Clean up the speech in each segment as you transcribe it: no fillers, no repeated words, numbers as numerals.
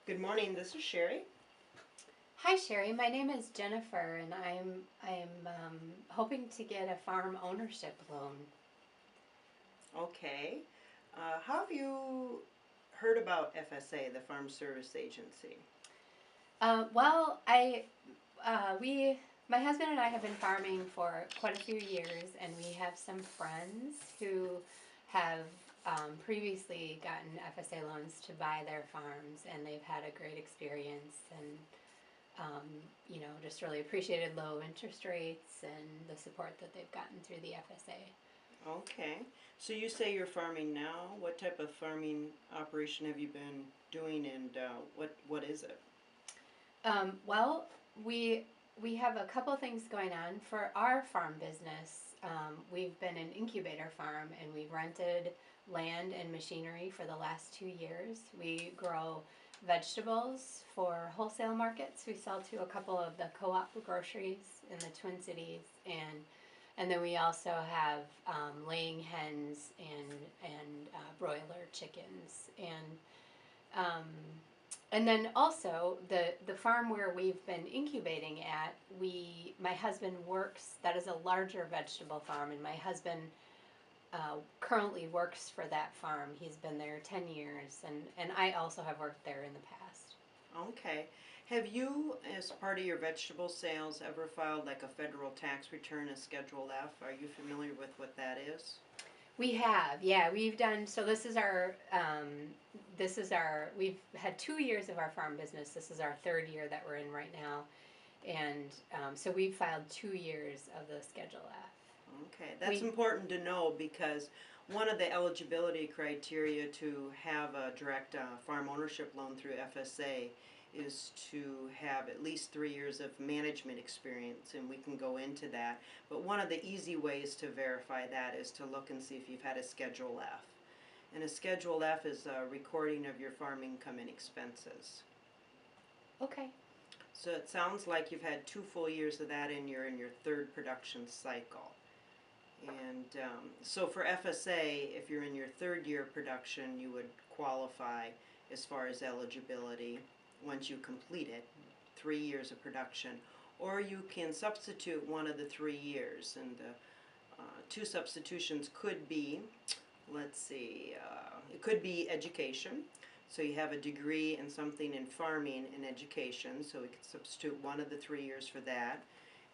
Good morning, this is Sherry. Hi Sherry, my name is Jennifer, and I'm hoping to get a farm ownership loan. Okay. How have you heard about FSA, the Farm Service Agency? Well, my husband and I have been farming for quite a few years, and we have some friends who have previously gotten FSA loans to buy their farms, and they've had a great experience, and just really appreciated low interest rates and the support that they've gotten through the FSA. Okay. So you say you're farming now. What type of farming operation have you been doing, and what is it? Well, we have a couple things going on for our farm business. We've been an incubator farm, and we've rented land and machinery for the last 2 years. We grow vegetables for wholesale markets. We sell to a couple of the co-op groceries in the Twin Cities, and then we also have laying hens and broiler chickens um, and then also the farm where we've been incubating at, my husband works. That is a larger vegetable farm, and my husband currently works for that farm. He's been there 10 years, and I also have worked there in the past. Okay. Have you, as part of your vegetable sales, ever filed like a federal tax return, a Schedule F? Are you familiar with what that is? We have, yeah, we've done. So we've had 2 years of our farm business. This is our third year that we're in right now, and so we've filed 2 years of the Schedule F. Okay, that's important to know because one of the eligibility criteria to have a direct farm ownership loan through FSA is to have at least 3 years of management experience, and we can go into that. But one of the easy ways to verify that is to look and see if you've had a Schedule F. And a Schedule F is a recording of your farm income and expenses. Okay. So it sounds like you've had 2 full years of that, and you're in your third production cycle. And so for FSA, if you're in your third year of production, you would qualify as far as eligibility once you complete it, 3 years of production. Or you can substitute one of the 3 years, and the two substitutions could be, let's see, it could be education. So you have a degree in something in farming and education, so we could substitute one of the 3 years for that.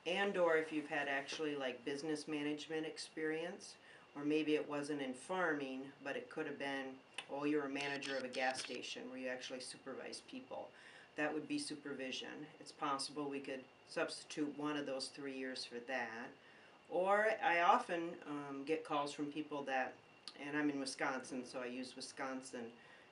And or if you've had actually like business management experience, or maybe it wasn't in farming, but it could have been, oh, you're a manager of a gas station where you actually supervise people. That would be supervision. It's possible we could substitute one of those 3 years for that. Or I often get calls from people that, and I'm in Wisconsin, so I use Wisconsin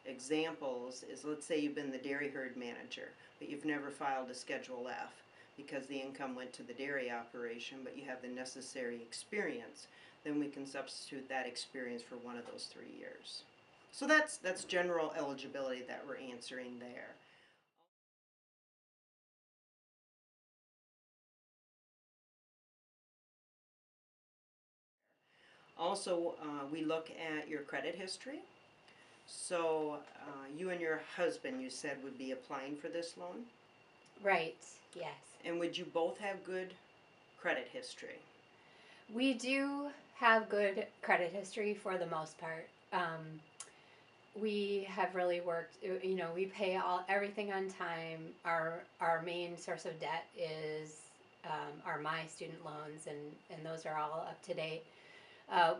examples, is let's say you've been the dairy herd manager, but you've never filed a Schedule F because the income went to the dairy operation, but you have the necessary experience, then we can substitute that experience for one of those 3 years. So that's general eligibility that we're answering there. Also, we look at your credit history. So you and your husband, you said, would be applying for this loan? Right. Yes. And would you both have good credit history? We do have good credit history for the most part. We have really worked. We pay everything on time. Our main source of debt is my student loans, and those are all up to date.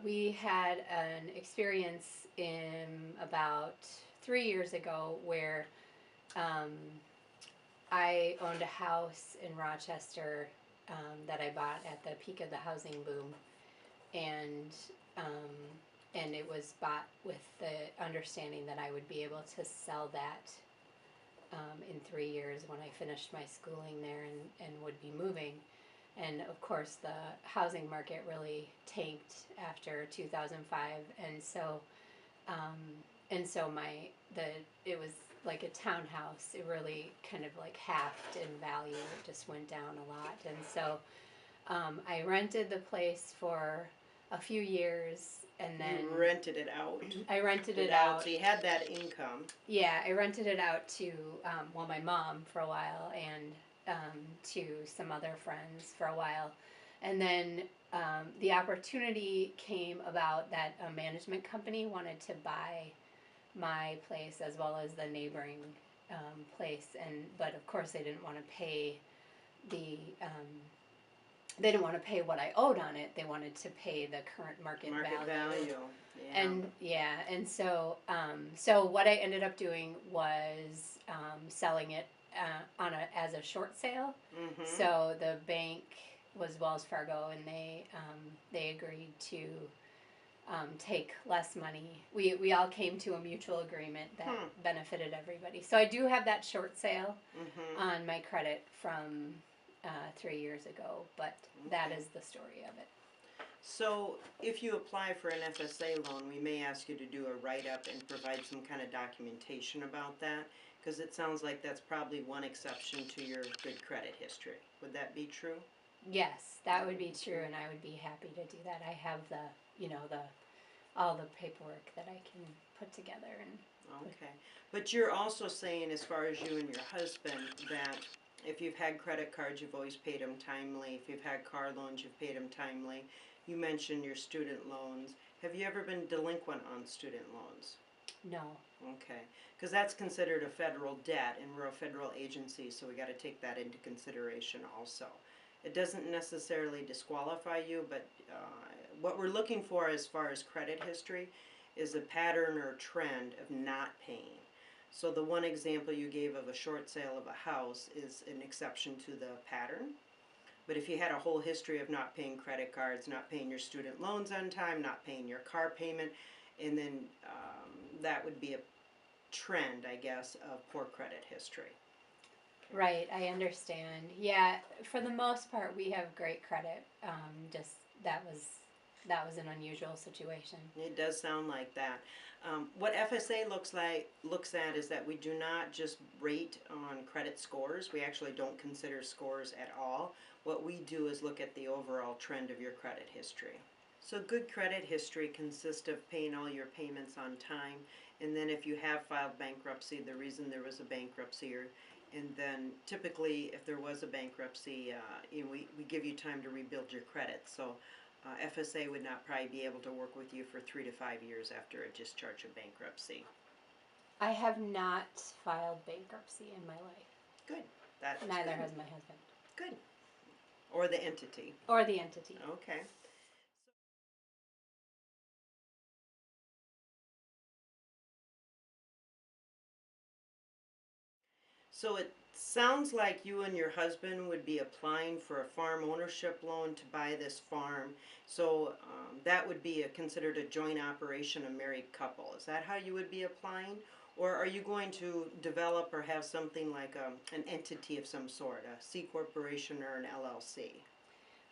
We had an experience in about 3 years ago where um, I owned a house in Rochester that I bought at the peak of the housing boom, and um, and it was bought with the understanding that I would be able to sell that in 3 years when I finished my schooling there and would be moving. And of course, the housing market really tanked after 2005, um, and so it was like a townhouse. It really kind of like halved in value. It just went down a lot, and so I rented the place for a few years, and then You rented it out. I rented it out. So you had that income. Yeah, I rented it out to my mom for a while, and to some other friends for a while, and then the opportunity came about that a management company wanted to buy my place as well as the neighboring place, and but of course they didn't want to pay the they didn't want to pay what I owed on it. They wanted to pay the current market value. Yeah. And yeah, and so what I ended up doing was selling it as a short sale. Mm-hmm. So the bank was Wells Fargo, and they agreed to take less money. We all came to a mutual agreement that benefited everybody. So I do have that short sale on my credit from 3 years ago, but that is the story of it. So if you apply for an FSA loan, we may ask you to do a write-up and provide some kind of documentation about that, because it sounds like that's probably one exception to your good credit history. Would that be true? Yes, that would be true, and I would be happy to do that. I have all the paperwork that I can put together. And okay, but you're also saying, as far as you and your husband, that if you've had credit cards, you've always paid them timely. If you've had car loans, you've paid them timely. You mentioned your student loans. Have you ever been delinquent on student loans? No. Okay, because that's considered a federal debt, and we're a federal agency, so we got to take that into consideration also. It doesn't necessarily disqualify you, but what we're looking for as far as credit history is a pattern or trend of not paying. So the one example you gave of a short sale of a house is an exception to the pattern. But if you had a whole history of not paying credit cards, not paying your student loans on time, not paying your car payment, and then that would be a trend, I guess, of poor credit history. Right, I understand. Yeah, for the most part, we have great credit. Just that was an unusual situation. It does sound like that. What FSA looks at is that we do not just rate on credit scores. We actually don't consider scores at all. What we do is look at the overall trend of your credit history. So good credit history consists of paying all your payments on time, and then if you have filed bankruptcy, the reason there was a bankruptcy, and then typically if there was a bankruptcy, we give you time to rebuild your credit. So FSA would not probably be able to work with you for 3 to 5 years after a discharge of bankruptcy. I have not filed bankruptcy in my life. Good. That's Neither good. has my husband. Good. Or the entity. Or the entity. Okay. So it sounds like you and your husband would be applying for a farm ownership loan to buy this farm. So that would be considered a joint operation, a married couple. Is that how you would be applying? Or are you going to develop or have something like an entity of some sort, a C corporation or an LLC?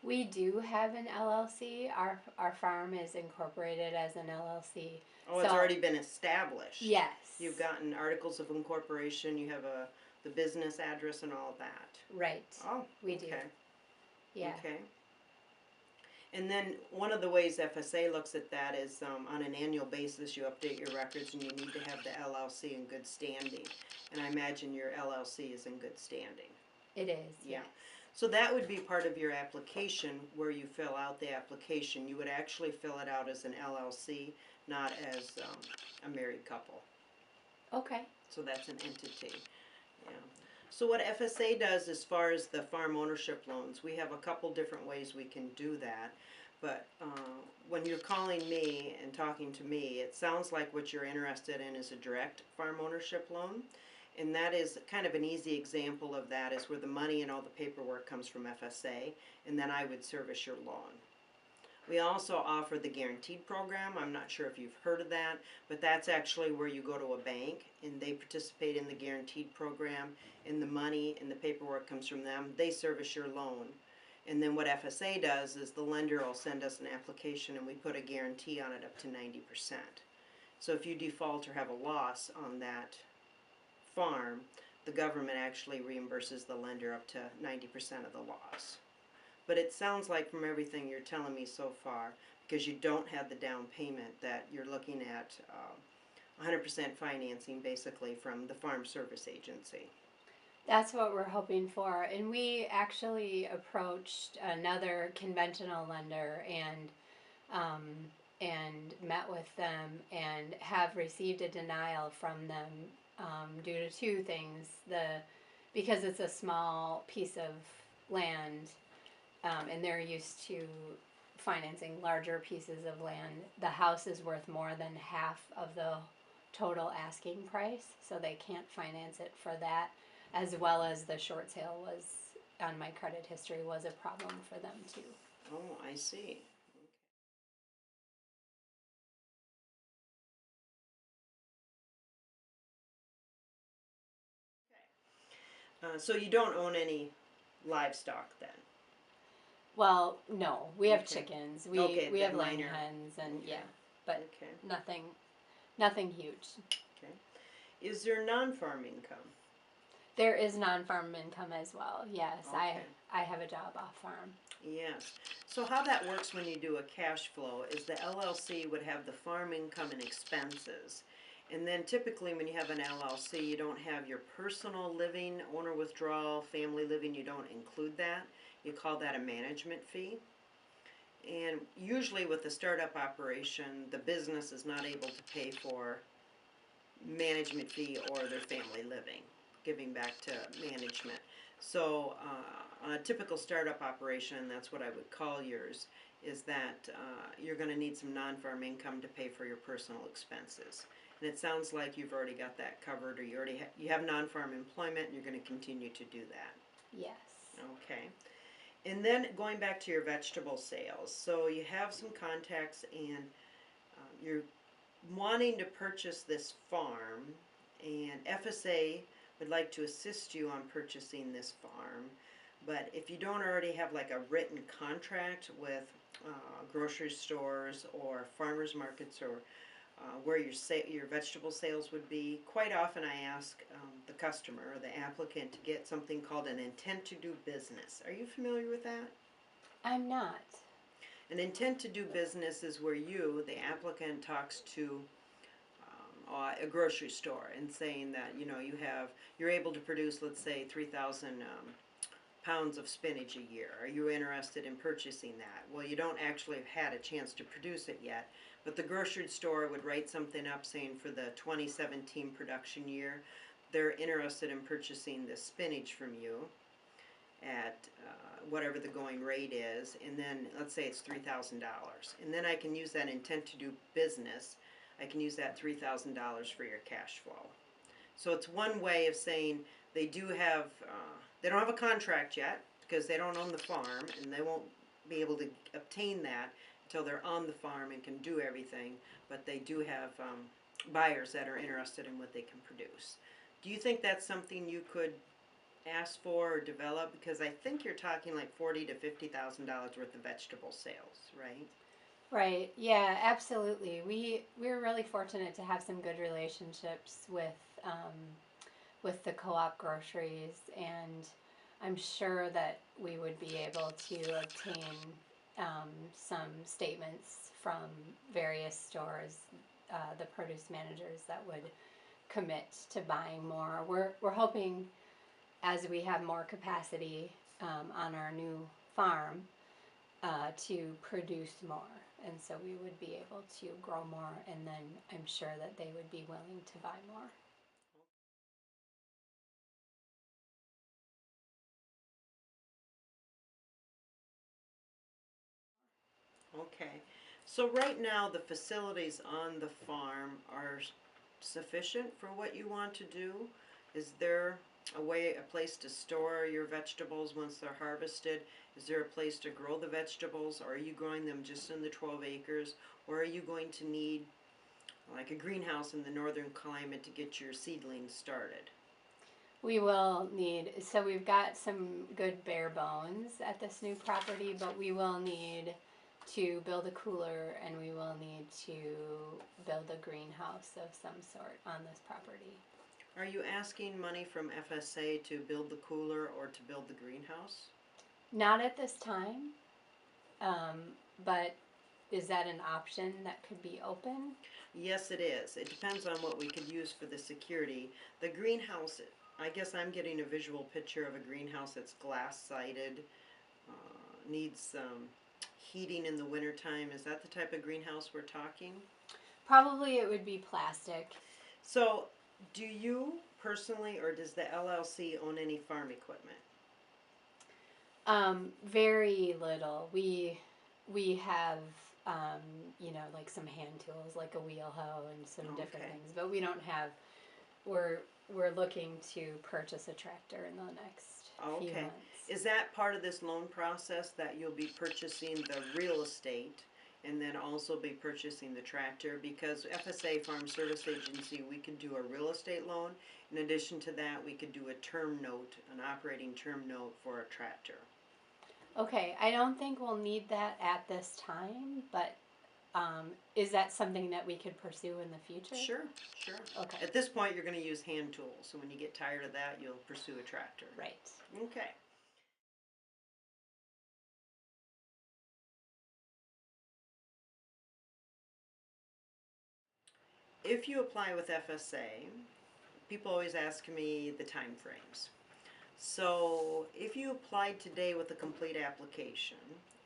We do have an LLC. Our farm is incorporated as an LLC. Oh, it's already been established. Yes. You've gotten articles of incorporation. You have the business address and all of that. Right. Oh, we do. Yeah. Okay. And then one of the ways FSA looks at that is on an annual basis you update your records, and you need to have the LLC in good standing. And I imagine your LLC is in good standing. It is. Yeah. Yes. So that would be part of your application where you fill out the application. You would actually fill it out as an LLC, not as a married couple. Okay. So that's an entity. Yeah. So what FSA does as far as the farm ownership loans, we have a couple different ways we can do that. But when you're calling me and talking to me, it sounds like what you're interested in is a direct farm ownership loan. And that is kind of an easy example of that, is where the money and all the paperwork comes from FSA, and then I would service your loan. We also offer the guaranteed program. I'm not sure if you've heard of that, but that's actually where you go to a bank and they participate in the guaranteed program, and the money and the paperwork comes from them. They service your loan. And then what FSA does is the lender will send us an application and we put a guarantee on it up to 90%. So if you default or have a loss on that farm, the government actually reimburses the lender up to 90% of the loss. But it sounds like from everything you're telling me so far, because you don't have the down payment, that you're looking at 100% financing basically from the Farm Service Agency. That's what we're hoping for. And we actually approached another conventional lender um, and met with them and have received a denial from them due to two things. Because it's a small piece of land and they're used to financing larger pieces of land, the house is worth more than half of the total asking price, so they can't finance it for that, as well as the short sale was on my credit history was a problem for them too. Oh, I see. So you don't own any livestock then? Well, no, we have Okay. chickens. Okay, We the have laying minor. hens and Okay. yeah, but Okay. nothing huge. Okay. Is there non-farm income? There is non-farm income as well. Yes, Okay. I have a job off farm. Yes. So how that works when you do a cash flow is the LLC would have the farm income and expenses. And then typically when you have an LLC, you don't have your personal living, owner withdrawal, family living, you don't include that. You call that a management fee. And usually with a startup operation, the business is not able to pay for management fee or their family living, giving back to management. So on a typical startup operation, that's what I would call yours, is that you're going to need some non-farm income to pay for your personal expenses. And it sounds like you've already got that covered, or you have non-farm employment, and you're going to continue to do that. Yes. Okay. And then going back to your vegetable sales, so you have some contacts and you're wanting to purchase this farm, and FSA would like to assist you on purchasing this farm. But if you don't already have like a written contract with grocery stores or farmers markets, or where your vegetable sales would be, quite often I ask the customer or the applicant to get something called an intent to do business. Are you familiar with that? I'm not. An intent to do business is where you, the applicant, talks to a grocery store and saying that you're able to produce, let's say, 3,000 pounds of spinach a year. Are you interested in purchasing that? Well, you don't actually have had a chance to produce it yet, but the grocery store would write something up saying for the 2017 production year, they're interested in purchasing the spinach from you at whatever the going rate is, and then let's say it's $3,000, and then I can use that intent to do business. I can use that $3,000 for your cash flow. So it's one way of saying they do have, they don't have a contract yet because they don't own the farm, and they won't be able to obtain that until they're on the farm and can do everything, but they do have buyers that are interested in what they can produce. Do you think that's something you could ask for or develop? Because I think you're talking like $40,000 to $50,000 worth of vegetable sales, right? Right. Yeah, absolutely. We're really fortunate to have some good relationships with the co-op groceries, and I'm sure that we would be able to obtain some statements from various stores, the produce managers that would commit to buying more. We're hoping as we have more capacity on our new farm to produce more. And so we would be able to grow more, and then I'm sure that they would be willing to buy more. Okay. So right now, the facilities on the farm are sufficient for what you want to do? Is there a place to store your vegetables once they're harvested? Is there a place to grow the vegetables? Or are you growing them just in the 12 acres? Or are you going to need like a greenhouse in the northern climate to get your seedlings started? We will need, so we've got some good bare bones at this new property, but we will need to build a cooler and we will need to build a greenhouse of some sort on this property. Are you asking money from FSA to build the cooler or to build the greenhouse? Not at this time, but is that an option that could be open? Yes, it is. It depends on what we could use for the security. The greenhouse, I guess I'm getting a visual picture of a greenhouse that's glass-sided, needs heating in the wintertime. Is that the type of greenhouse we're talking? Probably it would be plastic. So, do you personally or does the LLC own any farm equipment? Very little. We have um, like some hand tools, like a wheel hoe and some different Okay. things, but we don't have. We're we're looking to purchase a tractor in the next few Okay. months. Is that part of this loan process that you'll be purchasing the real estate and then also be purchasing the tractor? Because FSA Farm Service Agency, we could do a real estate loan. In addition to that, we could do a term note, an operating term note for a tractor. Okay, I don't think we'll need that at this time, but is that something that we could pursue in the future? Sure, sure. Okay. At this point, you're going to use hand tools. So when you get tired of that, you'll pursue a tractor. Right. Okay. If you apply with FSA, people always ask me the time frames. So if you applied today with a complete application,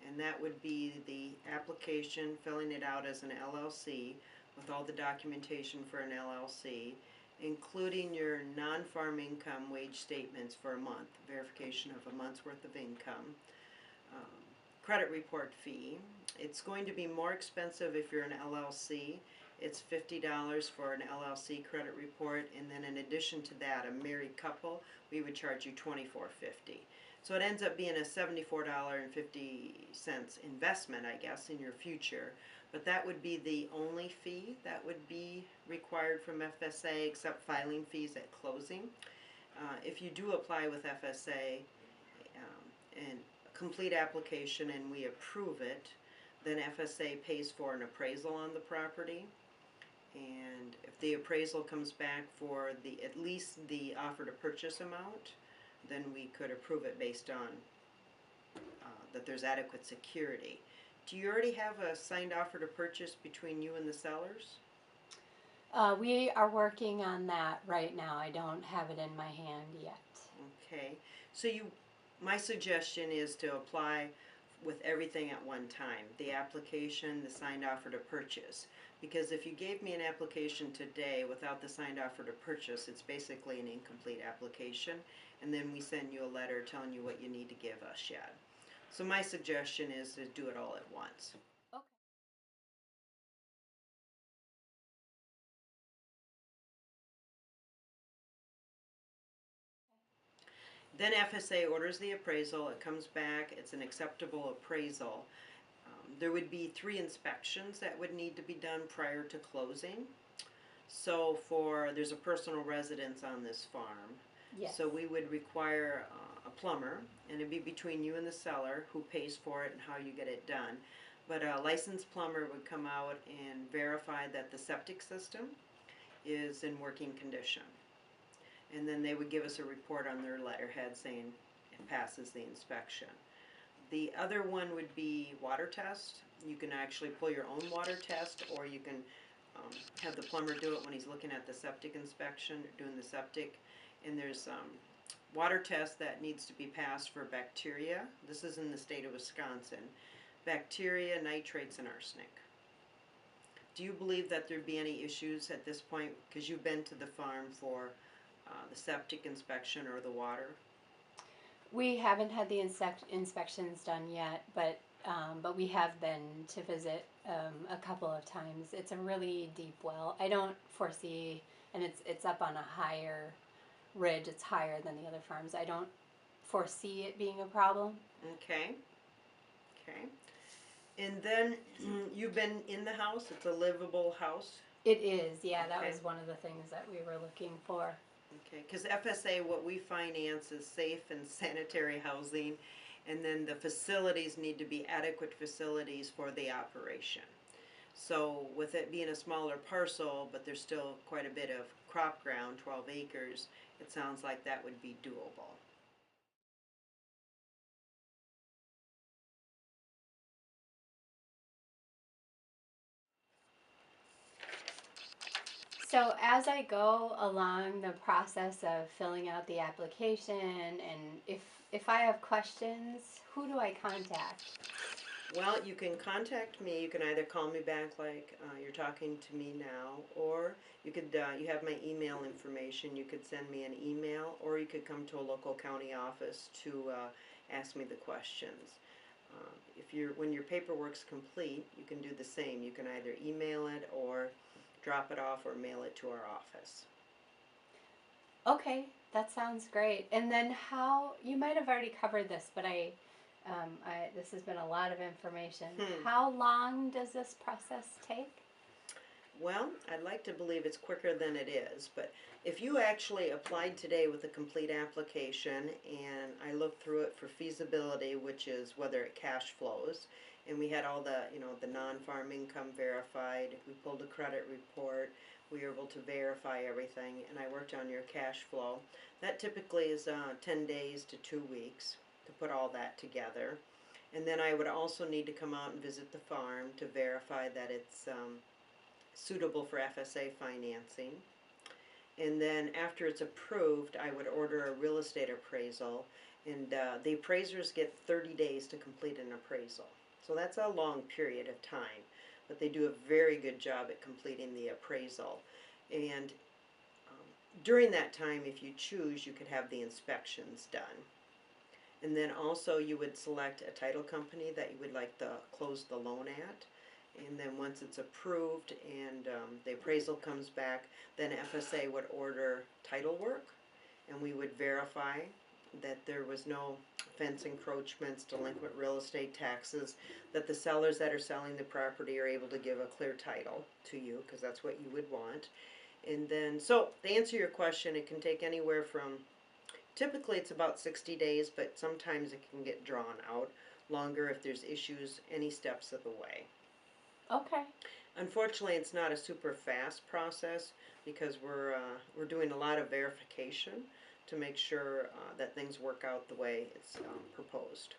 and that would be the application, filling it out as an LLC with all the documentation for an LLC, including your non-farm income wage statements for a month, verification of a month's worth of income, um, credit report fee. It's going to be more expensive if you're an LLC. It's $50 for an LLC credit report, and then in addition to that, a married couple, we would charge you $24.50. So it ends up being a $74.50 investment, I guess, in your future. But that would be the only fee that would be required from FSA, except filing fees at closing. If you do apply with FSA and complete application and we approve it, then FSA pays for an appraisal on the property. And if the appraisal comes back for the at least the offer to purchase amount, then we could approve it based on that there's adequate security. Do you already have a signed offer to purchase between you and the sellers? We are working on that right now. I don't have it in my hand yet. Okay, so my suggestion is to apply with everything at one time. The application, the signed offer to purchase. Because if you gave me an application today without the signed offer to purchase, it's basically an incomplete application. And then we send you a letter telling you what you need to give us yet. So my suggestion is to do it all at once. Okay. Then FSA orders the appraisal, it comes back, it's an acceptable appraisal. There would be 3 inspections that would need to be done prior to closing. So there's a personal residence on this farm. Yes. So we would require a plumber, and it'd be between you and the seller who pays for it and how you get it done. But a licensed plumber would come out and verify that the septic system is in working condition. And then they would give us a report on their letterhead saying it passes the inspection. The other one would be water test. You can actually pull your own water test, or you can have the plumber do it when he's looking at the septic inspection, doing the septic. And there's water test that needs to be passed for bacteria. This is in the state of Wisconsin. Bacteria, nitrates, and arsenic. Do you believe that there'd be any issues at this point? Because you've been to the farm for the septic inspection or the water? We haven't had the inspections done yet, but we have been to visit a couple of times. It's a really deep well. I don't foresee, and it's up on a higher ridge. It's higher than the other farms. I don't foresee it being a problem. Okay. Okay. And then you've been in the house. It's a livable house. It is, yeah. That Okay. was one of the things that we were looking for. Okay, because FSA, what we finance is safe and sanitary housing, and then the facilities need to be adequate facilities for the operation. So with it being a smaller parcel, but there's still quite a bit of crop ground, 12 acres, it sounds like that would be doable. So as I go along the process of filling out the application, and if I have questions, who do I contact? Well, you can contact me. You can either call me back like you're talking to me now, or you could, you have my email information. You could send me an email, or you could come to a local county office to ask me the questions. When your paperwork's complete, you can do the same. You can either email it or drop it off or mail it to our office. Okay, that sounds great. And then how, you might have already covered this, but this has been a lot of information. How long does this process take? Well, I'd like to believe it's quicker than it is, but if you actually applied today with a complete application and I looked through it for feasibility, which is whether it cash flows, and we had all the, the non-farm income verified, we pulled a credit report, we were able to verify everything, and I worked on your cash flow. That typically is 10 days to 2 weeks to put all that together. And then I would also need to come out and visit the farm to verify that it's suitable for FSA financing. And then after it's approved, I would order a real estate appraisal, and the appraisers get 30 days to complete an appraisal. So that's a long period of time, but they do a very good job at completing the appraisal. And during that time, if you choose, you could have the inspections done. And then also you would select a title company that you would like to close the loan at. And then once it's approved and the appraisal comes back, then FSA would order title work, and we would verify that there was no fence encroachments, delinquent real estate taxes, that the sellers that are selling the property are able to give a clear title to you, because that's what you would want. And then, so to answer your question, it can take anywhere from, typically it's about 60 days, but sometimes it can get drawn out longer if there's issues any steps of the way. Okay. Unfortunately, it's not a super fast process because we're doing a lot of verification to make sure that things work out the way it's proposed.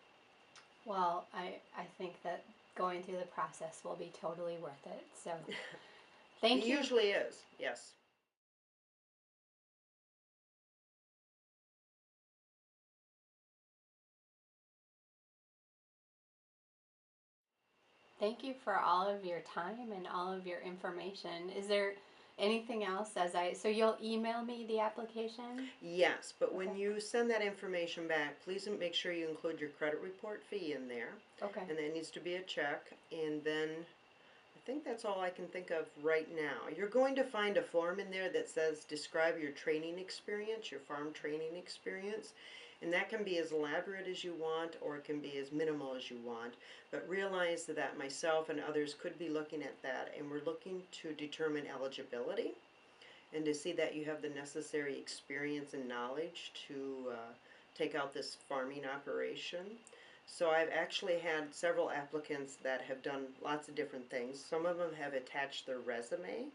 Well, I think that going through the process will be totally worth it. So thank It you. usually is, yes. Thank you for all of your time and all of your information. Is there anything else so you'll email me the application? Yes, but when Okay. you send that information back, please make sure you include your credit report fee in there. Okay. And there needs to be a check, and then I think that's all I can think of right now. You're going to find a form in there that says describe your training experience, your farm training experience. And that can be as elaborate as you want, or it can be as minimal as you want. But realize that myself and others could be looking at that, and we're looking to determine eligibility and to see that you have the necessary experience and knowledge to take out this farming operation. So I've actually had several applicants that have done lots of different things. Some of them have attached their resume.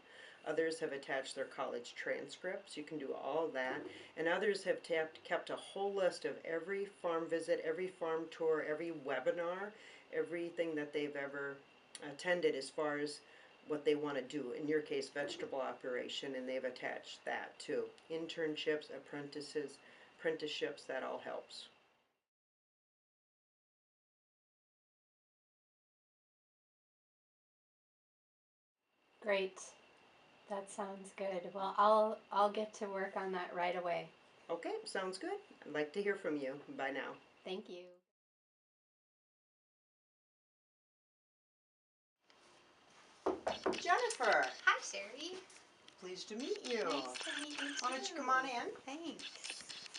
Others have attached their college transcripts. You can do all of that. And others have kept a whole list of every farm visit, every farm tour, every webinar, everything that they've ever attended as far as what they want to do. In your case, vegetable operation, and they've attached that too. Internships, apprenticeships, that all helps. Great. That sounds good. Well, I'll get to work on that right away. Okay, sounds good. I'd like to hear from you. Bye now. Thank you. Jennifer, Hi, Sherry. pleased to meet you. Nice to meet you too. Why don't you come on in? Thanks.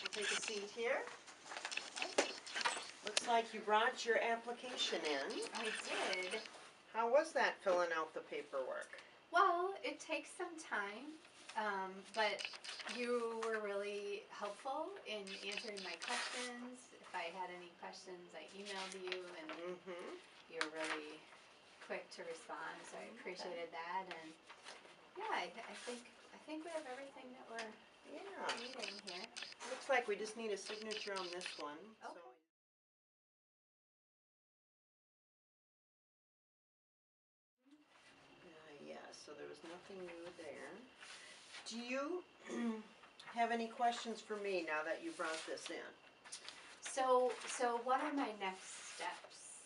We'll take a seat here. Looks like you brought your application in. I did. How was that filling out the paperwork? Well, it takes some time, but you were really helpful in answering my questions. If I had any questions, I emailed you, and Mm-hmm. you were really quick to respond. So I appreciated that. And yeah, I think we have everything that we're Yeah. needing here. Looks like we just need a signature on this one. Okay. Yes, so there was nothing new there. Do you have any questions for me now that you brought this in? So what are my next steps,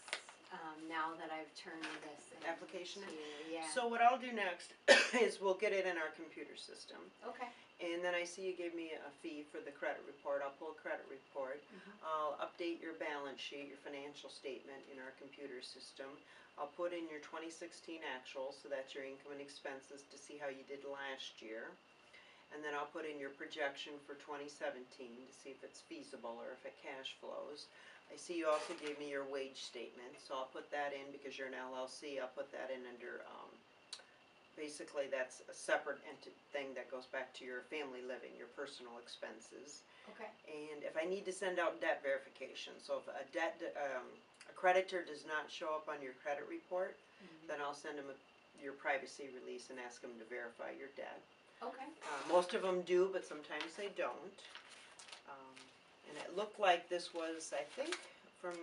now that I've turned this in? Application in? to you? Yeah. So what I'll do next is we'll get it in our computer system. Okay. And then I see you gave me a fee for the credit report. I'll pull a credit report. I'll update your balance sheet, your financial statement in our computer system. I'll put in your 2016 actuals, so that's your income and expenses to see how you did last year. And then I'll put in your projection for 2017 to see if it's feasible or if it cash flows. I see you also gave me your wage statement, so I'll put that in because you're an LLC. I'll put that in under, basically that's a separate thing that goes back to your family living, your personal expenses. Okay. And if I need to send out debt verification, so if a a creditor does not show up on your credit report, then I'll send them your privacy release and ask them to verify your debt. Okay. Most of them do, but sometimes they don't. And it looked like this was, I think, from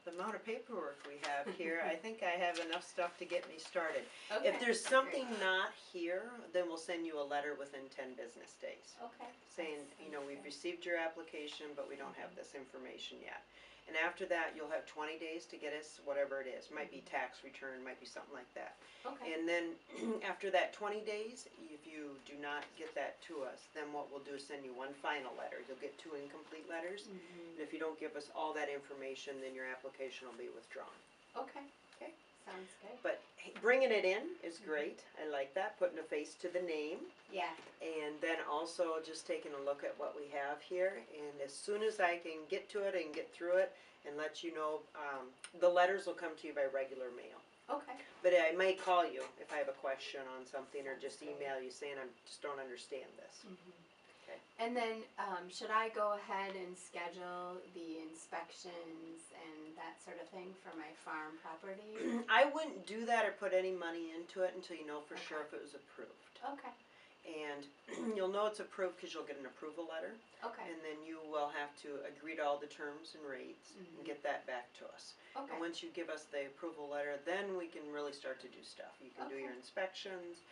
the amount of paperwork we have here, I think I have enough stuff to get me started. Okay. If there's something Great. not here, then we'll send you a letter within 10 business days. Okay. Saying, you know, we've received your application, but we don't have this information yet. And after that, you'll have 20 days to get us whatever it is. Might be tax return, might be something like that. Okay. And then after that 20 days, if you do not get that to us, then what we'll do is send you one final letter. You'll get 2 incomplete letters. And if you don't give us all that information, then your application will be withdrawn. Okay. Okay. Sounds good. But bringing it in is great. I like that, putting a face to the name. Yeah. And then also just taking a look at what we have here. And as soon as I can get to it and get through it and let you know, the letters will come to you by regular mail. Okay. But I may call you if I have a question on something or just email you saying I just don't understand this. Okay. And then, should I go ahead and schedule the inspections and that sort of thing for my farm property? I wouldn't do that or put any money into it until you know for sure if it was approved. Okay. And you'll know it's approved because you'll get an approval letter. Okay. And then you will have to agree to all the terms and rates and get that back to us. Okay. And once you give us the approval letter, then we can really start to do stuff. You can do your inspections,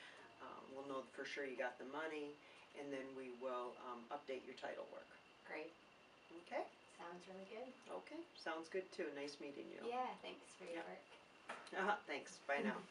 we'll know for sure you got the money, and then we will update your title work. Great. Okay? Sounds really good. Okay, sounds good too. Nice meeting you. Yeah, thanks for your work. Thanks, bye now.